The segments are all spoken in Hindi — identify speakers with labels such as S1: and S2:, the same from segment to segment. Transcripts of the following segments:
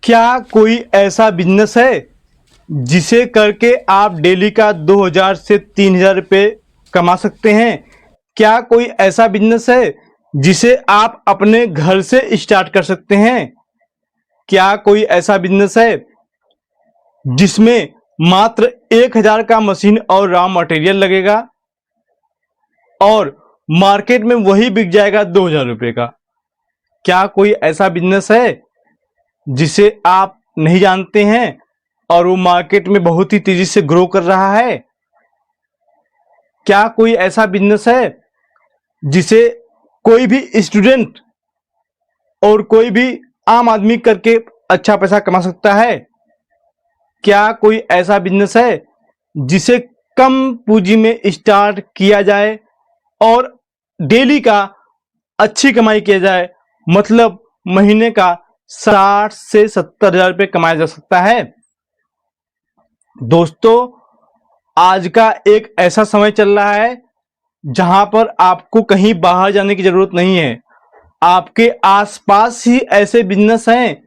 S1: क्या कोई ऐसा बिजनेस है जिसे करके आप डेली का 2000 से 3000 रुपये कमा सकते हैं? क्या कोई ऐसा बिजनेस है जिसे आप अपने घर से स्टार्ट कर सकते हैं? क्या कोई ऐसा बिजनेस है जिसमें मात्र 1000 का मशीन और रॉ मटेरियल लगेगा और मार्केट में वही बिक जाएगा 2000 रुपये का? क्या कोई ऐसा बिजनेस है जिसे आप नहीं जानते हैं और वो मार्केट में बहुत ही तेजी से ग्रो कर रहा है? क्या कोई ऐसा बिजनेस है जिसे कोई भी स्टूडेंट और कोई भी आम आदमी करके अच्छा पैसा कमा सकता है? क्या कोई ऐसा बिजनेस है जिसे कम पूंजी में स्टार्ट किया जाए और डेली का अच्छी कमाई किया जाए, मतलब महीने का 60 से 70 हजार रुपये कमाया जा सकता है? दोस्तों, आज का एक ऐसा समय चल रहा है जहां पर आपको कहीं बाहर जाने की जरूरत नहीं है। आपके आसपास ही ऐसे बिजनेस हैं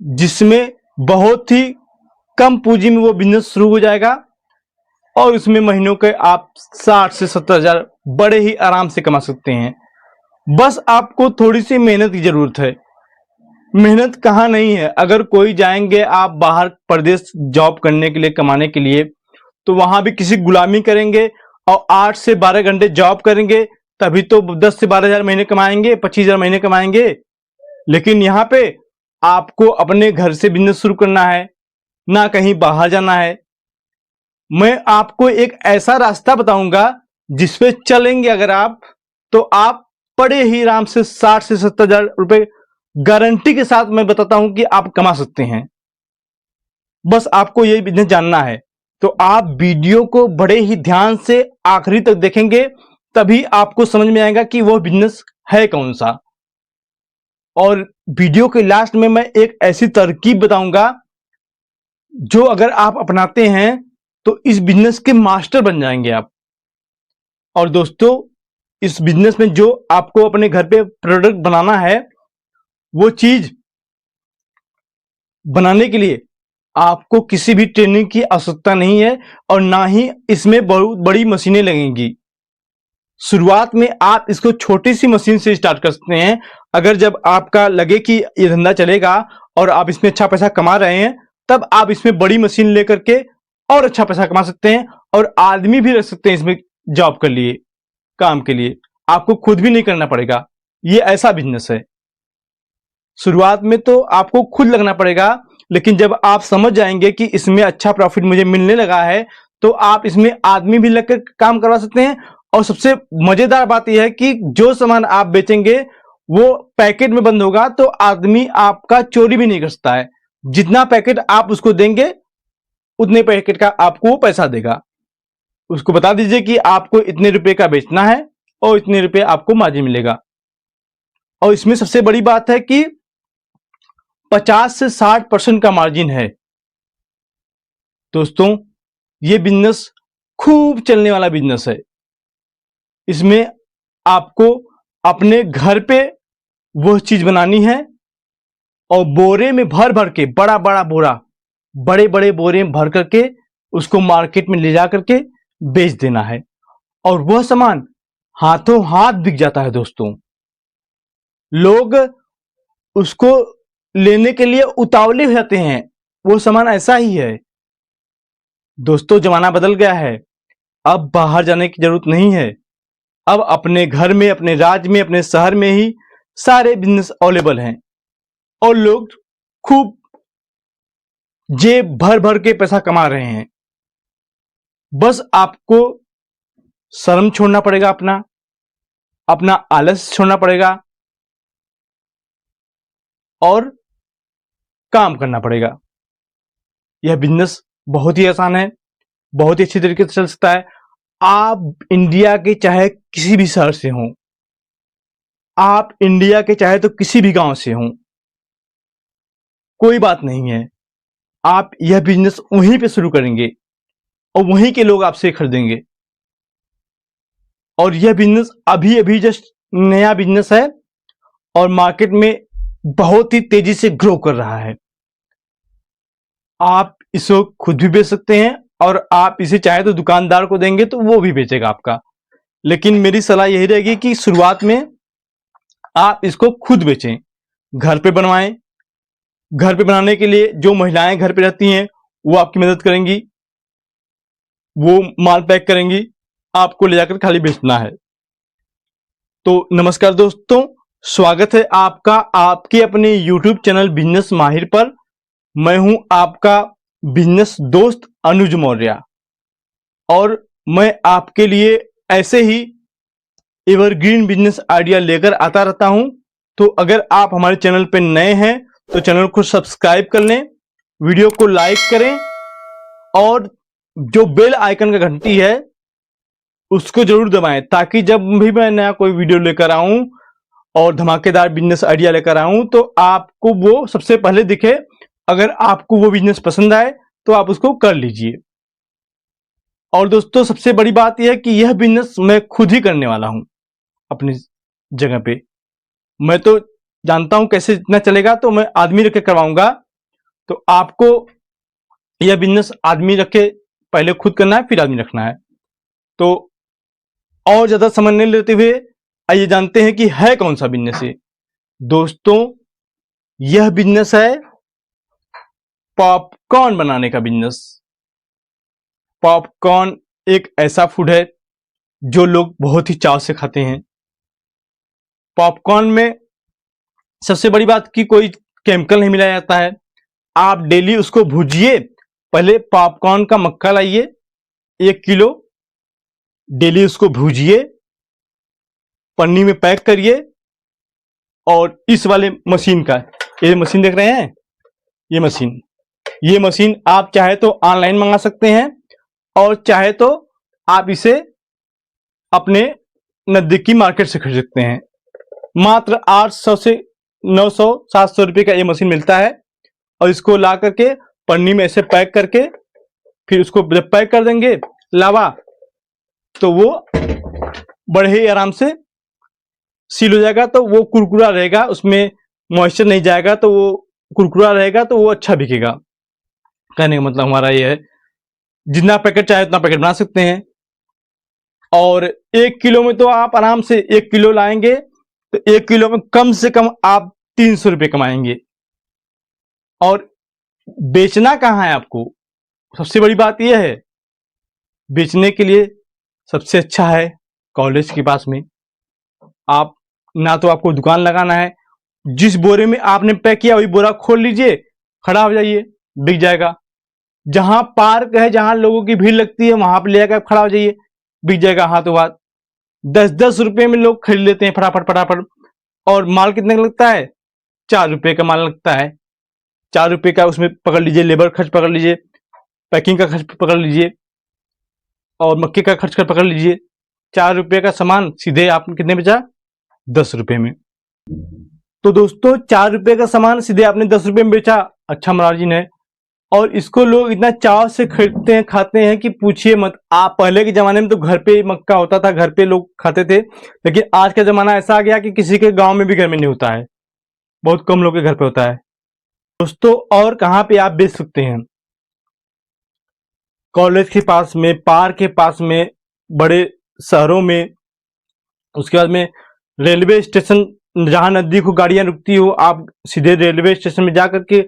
S1: जिसमें बहुत ही कम पूंजी में वो बिजनेस शुरू हो जाएगा और उसमें महीनों के आप 60 से 70 हजार बड़े ही आराम से कमा सकते हैं। बस आपको थोड़ी सी मेहनत की जरूरत है। मेहनत कहाँ नहीं है। अगर कोई जाएंगे आप बाहर प्रदेश जॉब करने के लिए, कमाने के लिए, तो वहां भी किसी गुलामी करेंगे और 8 से 12 घंटे जॉब करेंगे, तभी तो 10 से 12 हजार महीने कमाएंगे, 25 हजार महीने कमाएंगे। लेकिन यहाँ पे आपको अपने घर से बिजनेस शुरू करना है, ना कहीं बाहर जाना है। मैं आपको एक ऐसा रास्ता बताऊंगा जिसपे चलेंगे अगर आप, तो आप बड़े ही आराम से 60 से 70 हजार रुपए गारंटी के साथ मैं बताता हूं कि आप कमा सकते हैं। बस आपको यही बिजनेस जानना है, तो आप वीडियो को बड़े ही ध्यान से आखिरी तक देखेंगे, तभी आपको समझ में आएगा कि वो बिजनेस है कौन सा। और वीडियो के लास्ट में मैं एक ऐसी तरकीब बताऊंगा जो अगर आप अपनाते हैं तो इस बिजनेस के मास्टर बन जाएंगे आप। और दोस्तों, इस बिजनेस में जो आपको अपने घर पे प्रोडक्ट बनाना है, वो चीज बनाने के लिए आपको किसी भी ट्रेनिंग की आवश्यकता नहीं है और ना ही इसमें बहुत बड़ी मशीनें लगेंगी। शुरुआत में आप इसको छोटी सी मशीन से स्टार्ट कर सकते हैं। अगर जब आपका लगे कि ये धंधा चलेगा और आप इसमें अच्छा पैसा कमा रहे हैं, तब आप इसमें बड़ी मशीन लेकर के और अच्छा पैसा कमा सकते हैं और आदमी भी रख सकते हैं इसमें जॉब के लिए, काम के लिए। आपको खुद भी नहीं करना पड़ेगा। ये ऐसा बिजनेस है। शुरुआत में तो आपको खुद लगना पड़ेगा, लेकिन जब आप समझ जाएंगे कि इसमें अच्छा प्रॉफिट मुझे मिलने लगा है, तो आप इसमें आदमी भी लगकर काम करवा सकते हैं। और सबसे मजेदार बात यह है कि जो सामान आप बेचेंगे वो पैकेट में बंद होगा, तो आदमी आपका चोरी भी नहीं कर सकता है। जितना पैकेट आप उसको देंगे उतने पैकेट का आपको वो पैसा देगा। उसको बता दीजिए कि आपको इतने रुपए का बेचना है और इतने रुपए आपको मार्जिन मिलेगा। और इसमें सबसे बड़ी बात है कि 50 से 60% का मार्जिन है। दोस्तों, ये बिजनेस खूब चलने वाला बिजनेस है। इसमें आपको अपने घर पे वह चीज बनानी है और बोरे में भर भर के, बड़ा बड़ा बोरा, बड़े बड़े बोरे में भर करके उसको मार्केट में ले जा करके बेच देना है। और वह सामान हाथों हाथ बिक जाता है। दोस्तों, लोग उसको लेने के लिए उतावले हो जाते हैं। वो सामान ऐसा ही है। दोस्तों, जमाना बदल गया है। अब बाहर जाने की जरूरत नहीं है। अब अपने घर में, अपने राज्य में, अपने शहर में ही सारे बिजनेस अवेलेबल हैं और लोग खूब जेब भर भर के पैसा कमा रहे हैं। बस आपको शर्म छोड़ना पड़ेगा, अपना अपना आलस छोड़ना पड़ेगा और काम करना पड़ेगा। यह बिजनेस बहुत ही आसान है, बहुत ही अच्छी तरीके से चल सकता है। आप इंडिया के चाहे किसी भी शहर से हों, आप इंडिया के चाहे तो किसी भी गांव से हों, कोई बात नहीं है। आप यह बिजनेस वहीं पे शुरू करेंगे और वहीं के लोग आपसे खरीदेंगे। और यह बिजनेस अभी अभी जस्ट नया बिजनेस है और मार्केट में बहुत ही तेजी से ग्रो कर रहा है। आप इसको खुद भी बेच सकते हैं और आप इसे चाहे तो दुकानदार को देंगे तो वो भी बेचेगा आपका। लेकिन मेरी सलाह यही रहेगी कि शुरुआत में आप इसको खुद बेचें, घर पे बनवाएं। घर पे बनाने के लिए जो महिलाएं घर पे रहती हैं वो आपकी मदद करेंगी, वो माल पैक करेंगी, आपको ले जाकर खाली बेचना है। तो नमस्कार दोस्तों, स्वागत है आपका आपके अपने YouTube चैनल बिजनेस माहिर पर। मैं हूं आपका बिजनेस दोस्त अनुज मौर्य और मैं आपके लिए ऐसे ही एवरग्रीन बिजनेस आइडिया लेकर आता रहता हूं। तो अगर आप हमारे चैनल पर नए हैं तो चैनल को सब्सक्राइब कर लें, वीडियो को लाइक करें और जो बेल आइकन का घंटी है उसको जरूर दबाएं, ताकि जब भी मैं नया कोई वीडियो लेकर आऊं और धमाकेदार बिजनेस आइडिया लेकर आऊं तो आपको वो सबसे पहले दिखे। अगर आपको वो बिजनेस पसंद आए तो आप उसको कर लीजिए। और दोस्तों, सबसे बड़ी बात यह है कि यह बिजनेस मैं खुद ही करने वाला हूं अपनी जगह पे। मैं तो जानता हूं कैसे इतना चलेगा, तो मैं आदमी रख के करवाऊंगा। तो आपको यह बिजनेस आदमी रख के पहले खुद करना है, फिर आदमी रखना है। तो और ज्यादा समय नहीं लेते हुए आइए जानते हैं कि है कौन सा बिजनेस है। दोस्तों, यह बिजनेस है पॉपकॉर्न बनाने का बिजनेस। पॉपकॉर्न एक ऐसा फूड है जो लोग बहुत ही चाव से खाते हैं। पॉपकॉर्न में सबसे बड़ी बात कि कोई केमिकल नहीं मिलाया जाता है। आप डेली उसको भूजिए। पहले पॉपकॉर्न का मक्का लाइए 1 किलो, डेली उसको भूजिए, पन्नी में पैक करिए और इस वाले मशीन का, ये मशीन देख रहे हैं, ये मशीन आप चाहे तो ऑनलाइन मंगा सकते हैं और चाहे तो आप इसे अपने नजदीकी मार्केट से खरीद सकते हैं। मात्र 800 से 900 700 रुपए का ये मशीन मिलता है और इसको ला करके पन्नी में ऐसे पैक करके फिर उसको जब पैक कर देंगे लावा, तो वो बड़े ही आराम से सील हो जाएगा। तो वो कुरकुरा रहेगा, उसमें मॉइस्चर नहीं जाएगा, तो वो कुरकुरा रहेगा, तो वो अच्छा बिकेगा। कहने का मतलब हमारा ये है, जितना पैकेट चाहे उतना पैकेट बना सकते हैं। और 1 किलो में तो आप आराम से 1 किलो लाएंगे तो 1 किलो में कम से कम आप 300 रुपये कमाएंगे। और बेचना कहाँ है आपको, सबसे बड़ी बात यह है, बेचने के लिए सबसे अच्छा है कॉलेज के पास में। आप ना तो आपको दुकान लगाना है, जिस बोरे में आपने पैक किया वही बोरा खोल लीजिए, खड़ा हो जाइए, बिक जाएगा। जहां पार्क है, जहां लोगों की भीड़ लगती है, वहां पर ले जाकर खड़ा हो जाइए, बिक जाएगा हाथों हाथ। 10-10 रुपए में लोग खरीद लेते हैं फटाफट फटाफट। और माल कितने का लगता है? 4 रुपए का माल लगता है। 4 रुपए का उसमें पकड़ लीजिए, लेबर खर्च पकड़ लीजिए, पैकिंग का खर्च पकड़ लीजिए और मक्के का खर्च कर पकड़ लीजिए। 4 रुपए का सामान सीधे आपने कितने बेचा? 10 रुपए में। तो दोस्तों, 4 रुपए का सामान सीधे आपने 10 रुपए में बेचा, अच्छा मार्जिन है। और इसको लोग इतना चाव से खरीदते हैं, खाते हैं कि पूछिए मत। आप पहले के जमाने में तो घर पे मक्का होता था, घर पे लोग खाते थे, लेकिन आज का जमाना ऐसा आ गया कि किसी के गांव में भी घर में नहीं होता है, बहुत कम लोग के घर पे होता है। दोस्तों, और कहाँ पे आप बेच सकते हैं? कॉलेज के पास में, पार्क के पास में, बड़े शहरों में, उसके बाद में रेलवे स्टेशन, जहां नजदीक हो, गाड़ियां रुकती हो, आप सीधे रेलवे स्टेशन में जाकर के,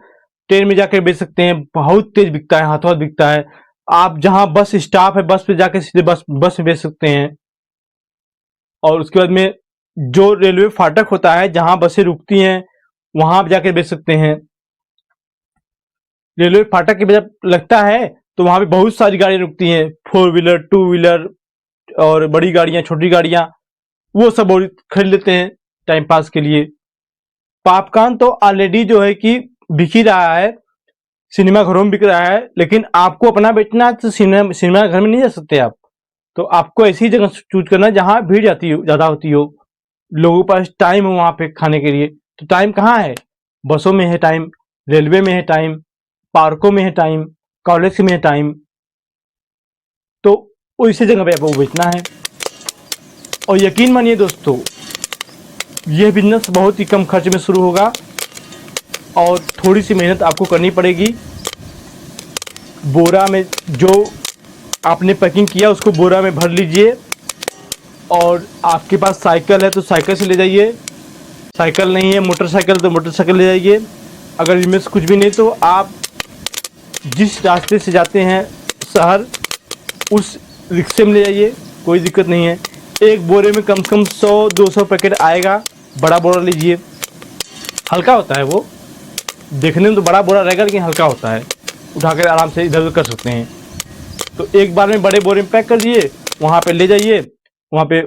S1: ट्रेन में जाकर बेच सकते हैं। बहुत तेज बिकता है, हाथों हाथ बिकता है। आप जहां बस स्टॉप है, बस पे जाकर सीधे बस में बेच सकते हैं। और उसके बाद में जो रेलवे फाटक होता है, जहां बसें रुकती हैं, वहां आप जाकर बेच सकते हैं। रेलवे फाटक के जब लगता है तो वहां पे बहुत सारी गाड़ियां रुकती हैं, 4 व्हीलर, 2 व्हीलर और बड़ी गाड़ियां, छोटी गाड़ियां, वो सब खरीद लेते हैं टाइम पास के लिए। पॉपकॉर्न तो ऑलरेडी जो है कि बिक ही रहा है, सिनेमा घरों में बिक रहा है, लेकिन आपको अपना बेचना है तो सिनेमा घर में नहीं जा सकते आप। तो आपको ऐसी जगह चूज करना है जहां भीड़ ज्यादा होती हो, लोगों के पास टाइम हो वहां पे खाने के लिए। तो टाइम कहाँ है? बसों में है टाइम, रेलवे में है टाइम, पार्कों में है टाइम, कॉलेज में है टाइम। तो उसी जगह पे आपको बेचना है। और यकीन मानिए दोस्तों, यह बिजनेस बहुत ही कम खर्च में शुरू होगा और थोड़ी सी मेहनत आपको करनी पड़ेगी। बोरा में जो आपने पैकिंग किया उसको बोरा में भर लीजिए, और आपके पास साइकिल है तो साइकिल से ले जाइए, साइकिल नहीं है मोटरसाइकिल तो मोटरसाइकिल ले जाइए। अगर इनमें से कुछ भी नहीं तो आप जिस रास्ते से जाते हैं शहर, उस रिक्शे में ले जाइए, कोई दिक्कत नहीं है। एक बोरे में कम से कम 100-200 पैकेट आएगा। बड़ा बोरा लीजिए, हल्का होता है वो, देखने में तो बड़ा बोरा रहेगा लेकिन हल्का होता है, उठाकर आराम से इधर उधर कर सकते हैं। तो एक बार में बड़े बोरे में पैक कर दिए, वहाँ पे ले जाइए, वहाँ पे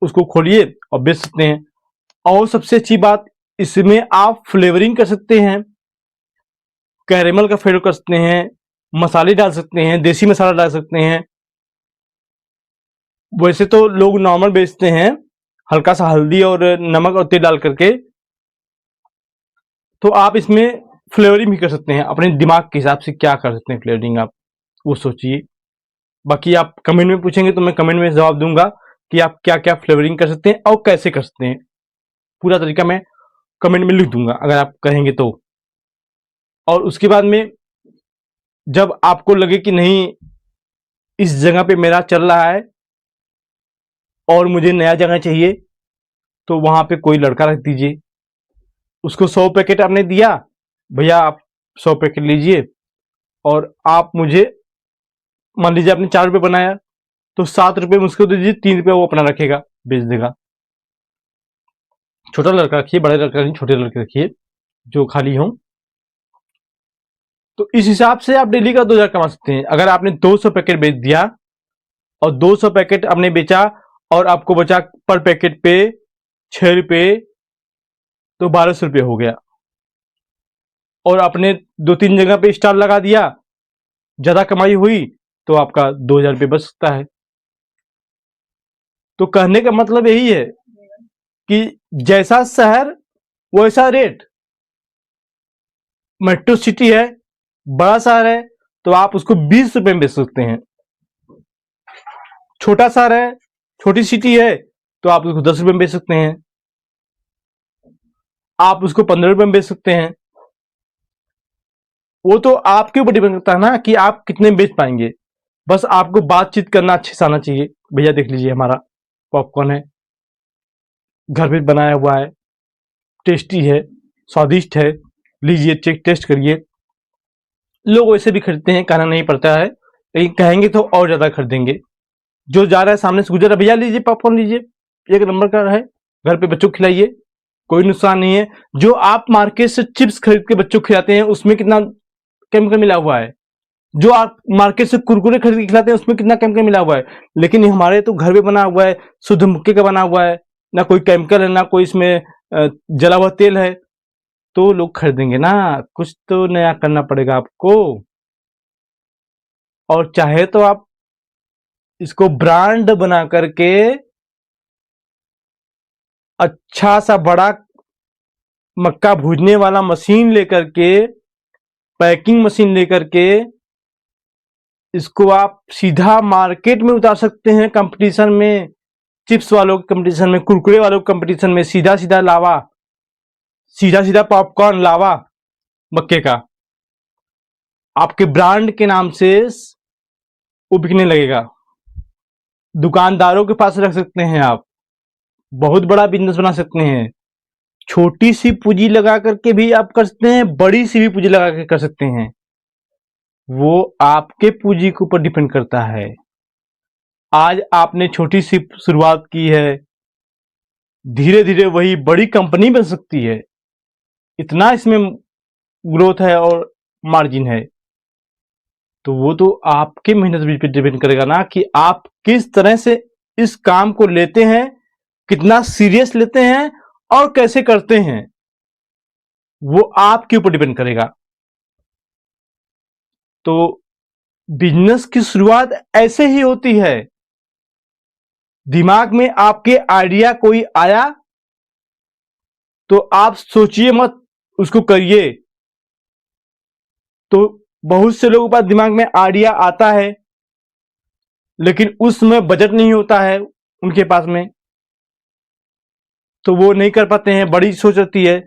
S1: उसको खोलिए और बेच सकते हैं। और सबसे अच्छी बात, इसमें आप फ्लेवरिंग कर सकते हैं, कैरेमल का फ्लेवर कर सकते हैं, मसाले डाल सकते हैं, देसी मसाला डाल सकते हैं। वैसे तो लोग नॉर्मल बेचते हैं, हल्का सा हल्दी और नमक और तेल डाल करके, तो आप इसमें फ्लेवरिंग भी कर सकते हैं। अपने दिमाग के हिसाब से क्या कर सकते हैं फ्लेवरिंग, आप वो सोचिए। बाकी आप कमेंट में पूछेंगे तो मैं कमेंट में जवाब दूंगा कि आप क्या क्या फ्लेवरिंग कर सकते हैं और कैसे कर सकते हैं। पूरा तरीका मैं कमेंट में लिख दूंगा अगर आप कहेंगे तो। और उसके बाद में जब आपको लगे कि नहीं इस जगह पे मेरा चल रहा है और मुझे नया जगह चाहिए, तो वहां पे कोई लड़का रख दीजिए, उसको 100 पैकेट आपने दिया, भैया आप 100 पैकेट लीजिए, और आप मुझे मान लीजिए आपने 4 रुपये बनाया तो 7 रुपये में उसको दे दीजिए, 3 रुपये वो अपना रखेगा, बेच देगा। छोटा लड़का रखिए, बड़े लड़का नहीं, छोटे लड़के रखिए जो खाली हों। तो इस हिसाब से आप डेली का 2000 कमा सकते हैं। अगर आपने 200 पैकेट बेच दिया और 200 पैकेट आपने बेचा और आपको बचा पर पैकेट पे 6 रुपये, तो 1200 रुपये हो गया। और आपने 2-3 जगह पे स्टार लगा दिया, ज्यादा कमाई हुई, तो आपका 2000 रुपये बच सकता है। तो कहने का मतलब यही है कि जैसा शहर वैसा रेट। मेट्रो सिटी है, बड़ा शहर है, तो आप उसको 20 रुपए में बेच सकते हैं। छोटा शहर है, छोटी सिटी है, तो आप उसको 10 रुपए में बेच सकते हैं, आप उसको 15 रुपए में बेच सकते हैं। वो तो आपके ऊपर डिपेंड करता है ना कि आप कितने में बेच पाएंगे। बस आपको बातचीत करना अच्छे से आना चाहिए। भैया देख लीजिए हमारा पॉपकॉर्न है, घर पे बनाया हुआ है, टेस्टी है, स्वादिष्ट है, लीजिए चेक टेस्ट करिए। लोग वैसे भी खरीदते हैं, कहना नहीं पड़ता है, लेकिन कहेंगे तो और ज्यादा खरीदेंगे। जो जा रहा है सामने से गुजर रहा है, भैया लीजिए पॉपकॉर्न लीजिए, एक नंबर का है, घर पे बच्चों को खिलाइए, कोई नुकसान नहीं है। जो आप मार्केट से चिप्स खरीद के बच्चों को खिलाते हैं उसमें कितना केमिकल मिला हुआ है, जो आप मार्केट से कुरकुरे खरीद के खिलाते हैं उसमें कितना केमिकल मिला हुआ है। लेकिन हमारे तो घर पे बना हुआ है, शुद्ध मुक्के का बना हुआ है, ना कोई केमिकल है, ना कोई इसमें जला हुआ तेल है, तो लोग खरीदेंगे ना। कुछ तो नया करना पड़ेगा आपको। और चाहे तो आप इसको ब्रांड बना करके अच्छा सा बड़ा मक्का भूजने वाला मशीन लेकर के, पैकिंग मशीन लेकर के, इसको आप सीधा मार्केट में उतार सकते हैं कंपटीशन में, चिप्स वालों के कंपटीशन में, कुरकुरे वालों के कंपटीशन में। सीधा सीधा लावा, सीधा सीधा पॉपकॉर्न लावा मक्के का आपके ब्रांड के नाम से वो बिकने लगेगा। दुकानदारों के पास रख सकते हैं आप, बहुत बड़ा बिजनेस बना सकते हैं। छोटी सी पूंजी लगा करके भी आप कर सकते हैं, बड़ी सी भी पूंजी लगा के कर सकते हैं। वो आपके पूंजी के ऊपर डिपेंड करता है। आज आपने छोटी सी शुरुआत की है, धीरे धीरे वही बड़ी कंपनी बन सकती है। इतना इसमें ग्रोथ है और मार्जिन है। तो वो तो आपके मेहनत पे डिपेंड करेगा ना कि आप किस तरह से इस काम को लेते हैं, कितना सीरियस लेते हैं और कैसे करते हैं, वो आपके ऊपर डिपेंड करेगा। तो बिजनेस की शुरुआत ऐसे ही होती है। दिमाग में आपके आइडिया कोई आया तो आप सोचिए मत, उसको करिए। तो बहुत से लोगों के पास दिमाग में आइडिया आता है लेकिन उसमें बजट नहीं होता है उनके पास में, तो वो नहीं कर पाते हैं। बड़ी सोच होती है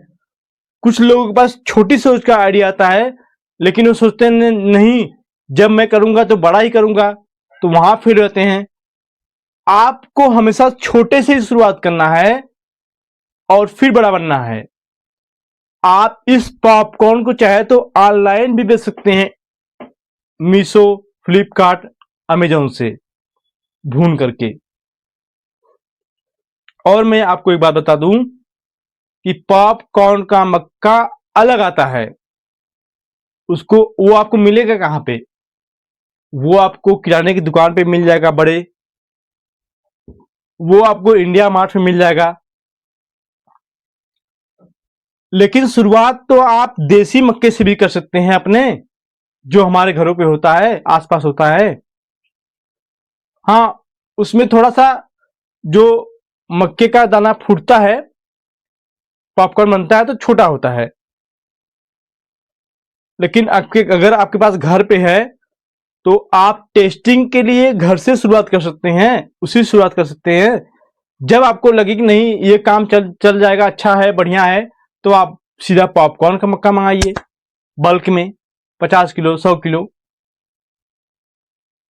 S1: कुछ लोगों के पास छोटी सोच का आइडिया आता है, लेकिन वो सोचते हैं नहीं, जब मैं करूंगा तो बड़ा ही करूंगा, तो वहां फिर रहते हैं। आपको हमेशा छोटे से ही शुरुआत करना है और फिर बड़ा बनना है। आप इस पॉपकॉर्न को चाहे तो ऑनलाइन भी बेच सकते हैं, मीशो, फ्लिपकार्ट, अमेजोन से भून करके। और मैं आपको एक बात बता दूं कि पॉपकॉर्न का मक्का अलग आता है। उसको वो आपको मिलेगा कहां पे? वो आपको किराने की दुकान पे मिल जाएगा बड़े, वो आपको इंडिया मार्ट में मिल जाएगा। लेकिन शुरुआत तो आप देसी मक्के से भी कर सकते हैं अपने, जो हमारे घरों पे होता है, आसपास होता है। हाँ, उसमें थोड़ा सा जो मक्के का दाना फूटता है, पॉपकॉर्न बनता है तो छोटा होता है। लेकिन अगर आपके पास घर पे है तो आप टेस्टिंग के लिए घर से शुरुआत कर सकते हैं, उसी शुरुआत कर सकते हैं। जब आपको लगे कि नहीं ये काम चल जाएगा, अच्छा है, बढ़िया है, तो आप सीधा पॉपकॉर्न का मक्का मंगाइए बल्क में 50 किलो 100 किलो,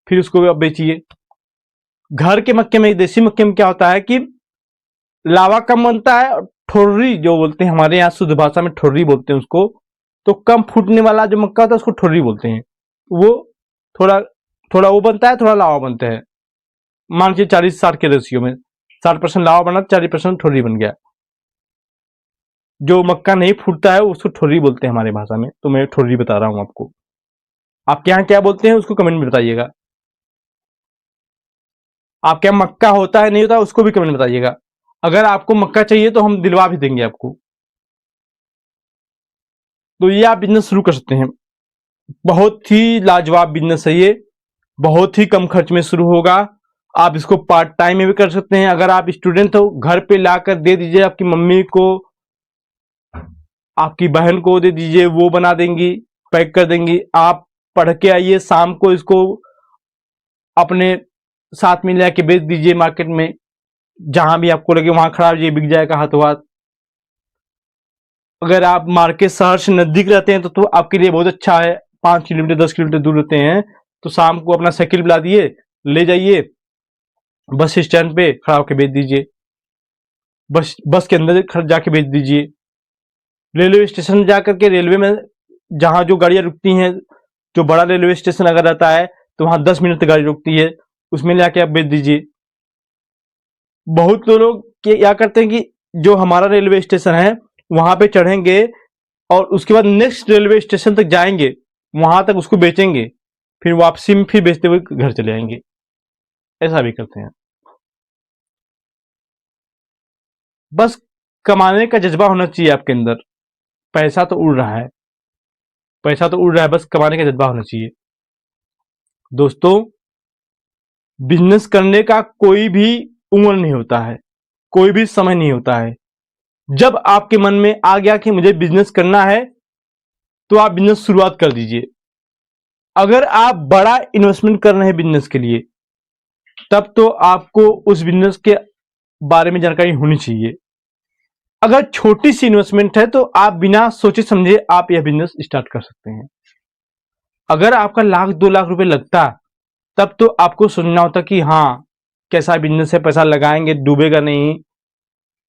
S1: फिर उसको आप बेचिए। घर के मक्के में, देसी मक्के में क्या होता है कि लावा कम बनता है, और ठोर्री जो बोलते हैं हमारे यहाँ शुद्ध भाषा में ठोर्री बोलते हैं उसको, तो कम फूटने वाला जो मक्का होता है उसको ठोर्री बोलते हैं। वो थोड़ा थोड़ा वो बनता है, थोड़ा लावा बनता है। मान के 40-60 के रेशियो में 60% लावा बना, 40% ठोर्री बन गया। जो मक्का नहीं फूटता है उसको ठोर्री बोलते हैं हमारे भाषा में, तो मैं ठोर्री बता रहा हूं आपको। आपके यहाँ क्या बोलते हैं उसको कमेंट में बताइएगा। आपके यहाँ मक्का होता है नहीं होता उसको भी कमेंट में बताइएगा। अगर आपको मक्का चाहिए तो हम दिलवा भी देंगे आपको। तो ये आप बिजनेस शुरू कर सकते हैं। बहुत ही लाजवाब बिजनेस है ये, बहुत ही कम खर्च में शुरू होगा। आप इसको पार्ट टाइम में भी कर सकते हैं। अगर आप स्टूडेंट हो, घर पे लाकर दे दीजिए, आपकी मम्मी को, आपकी बहन को दे दीजिए, वो बना देंगी, पैक कर देंगी। आप पढ़ के आइए, शाम को इसको अपने साथ में लेके बेच दीजिए मार्केट में, जहां भी आपको लगे वहां खड़ा ये बिक जाएगा हाथों हाथ। अगर आप मार्केट शहर से नजदीक रहते हैं तो आपके लिए बहुत अच्छा है। 5 किलोमीटर 10 किलोमीटर दूर रहते हैं तो शाम को अपना साइकिल बुला दिए, ले जाइए बस स्टैंड पे खड़ा होकर बेच दीजिए, बस के अंदर जाके बेच दीजिए। रेलवे स्टेशन जाकर के, रेलवे में जहां जो गाड़ियां रुकती हैं, जो बड़ा रेलवे स्टेशन अगर रहता है तो वहां 10 मिनट तक गाड़ी रुकती है, उसमें ले आके आप बेच दीजिए। बहुत लोग क्या करते हैं कि जो हमारा रेलवे स्टेशन है वहां पे चढ़ेंगे और उसके बाद नेक्स्ट रेलवे स्टेशन तक जाएंगे, वहां तक उसको बेचेंगे, फिर वापसी में फिर बेचते हुए घर चले आएंगे। ऐसा भी करते हैं। बस कमाने का जज्बा होना चाहिए आपके अंदर। पैसा तो उड़ रहा है, पैसा तो उड़ रहा है, बस कमाने का जज्बा होना चाहिए। दोस्तों, बिजनेस करने का कोई भी उम्र नहीं होता है, कोई भी समय नहीं होता है। जब आपके मन में आ गया कि मुझे बिजनेस करना है तो आप बिजनेस शुरुआत कर दीजिए। अगर आप बड़ा इन्वेस्टमेंट कर रहे हैं बिजनेस के लिए, तब तो आपको उस बिजनेस के बारे में जानकारी होनी चाहिए। अगर छोटी सी इन्वेस्टमेंट है तो आप बिना सोचे समझे आप यह बिजनेस स्टार्ट कर सकते हैं। अगर आपका 1-2 लाख रुपए लगता, तब तो आपको सोचना होता कि हाँ कैसा बिजनेस है, पैसा लगाएंगे डूबेगा नहीं,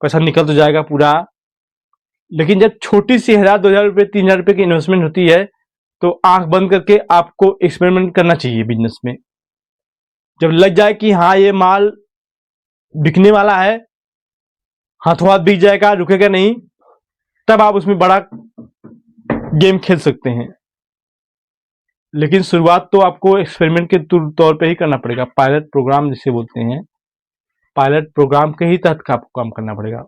S1: पैसा निकल तो जाएगा पूरा। लेकिन जब छोटी सी 1000-2000 रुपए 3000 रुपए की इन्वेस्टमेंट होती है तो आंख बंद करके आपको एक्सपेरिमेंट करना चाहिए बिजनेस में। जब लग जाए कि हाँ ये माल बिकने वाला है, हाथों हाथ बिक जाएगा, रुकेगा नहीं, तब आप उसमें बड़ा गेम खेल सकते हैं। लेकिन शुरुआत तो आपको एक्सपेरिमेंट के तौर पे ही करना पड़ेगा। पायलट प्रोग्राम जिसे बोलते हैं, पायलट प्रोग्राम के ही तहत आपको काम करना पड़ेगा।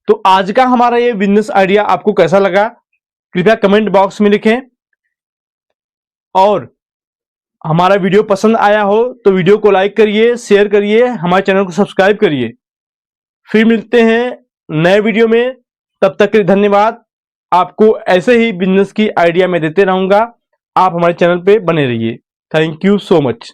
S1: तो आज का हमारा ये बिजनेस आइडिया आपको कैसा लगा, कृपया कमेंट बॉक्स में लिखें। और हमारा वीडियो पसंद आया हो तो वीडियो को लाइक करिए, शेयर करिए, हमारे चैनल को सब्सक्राइब करिए। फिर मिलते हैं नए वीडियो में, तब तक के लिए धन्यवाद। आपको ऐसे ही बिजनेस की आइडिया मैं देते रहूंगा, आप हमारे चैनल पे बने रहिए। Thank you so much.